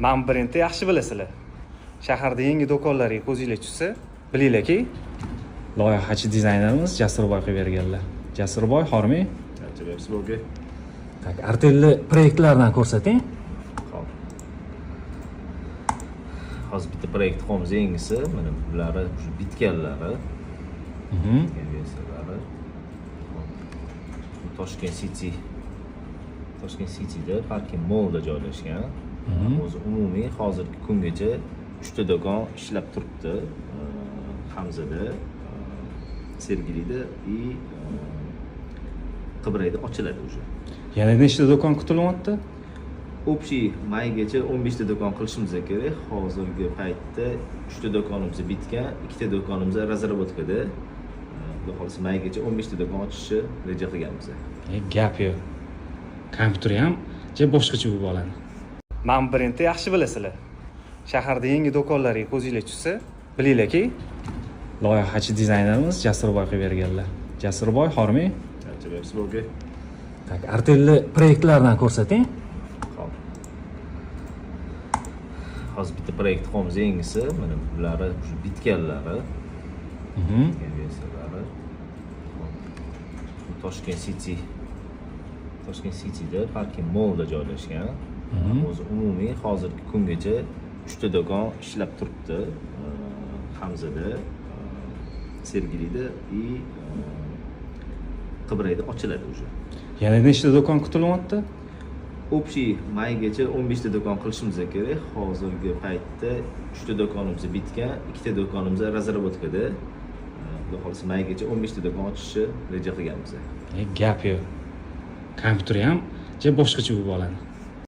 Men brendni yaxshi bilasizlar. Shaharda yangi do'konlarga ko'zingiz tushsa, bilinglarki, loyihachi dizaynerimiz Jasurboy qilib berganlar. Jasurboy, hormang. Ancha bo'ldi. Tak, artelli proyektlardan ko'rsating. Xo'p. Hozir bitta proyekt qilamiz yangisi, mana bularni shu bitganlari. Versiyalari. Bu Toshkent City'da Parking Mall'da joylashgan. O'zi umumiy hozirgi kungacha 3 ta do'kon ishlab turibdi. Hamzada, Sergelida va Qibrayda ochiladi o'sha. Yana nechta do'kon kutilyapti? Общий maygacha 15 ta do'kon qilishimiz kerak. Hozirgi paytda 3 ta do'konimiz bitgan, 2 ta do'konimiz razrabotkada. Xudo xolisa maygacha 15 ta do'kon ochishni reja qilganmiz. Gap yo'q. Kompyuter ham boshqacha bo'lib oladi. Men brendni yaxshi bilasizlar. Shaharda yangi do'konlarga ko'zingiz tushsa, bilinglarki, loyihachi dizaynerimiz Jasurboy qilib berganlar. Jasurboy, hormang. Ancha bo'ldi. Tak, artelli proyektlardan ko'rsating. Xo'p. Hozir bitta proyekt qilamiz yangisi, mana bularni shu bitganlari. Versiyalari. Bu Toshkent City'da Parking Mall'da joylashgan. O'zi umumiy hozirgi kungacha 3 ta do'kon ishlab turibdi. Hamzada, Sergelida va Qibrayda ochiladi o'sha. Yana nechta do'kon kutilyapti? Общий maygacha 15 ta do'kon qilishimiz kerak. Hozirgi paytda 3 ta do'konimiz bitgan, 2 ta do'konimiz razrabotkada. Xudo xolisa maygacha 15 ta do'kon ochishni reja qilganmiz. Gap yo'q. Kompyuter ham boshqacha bo'lib oladi.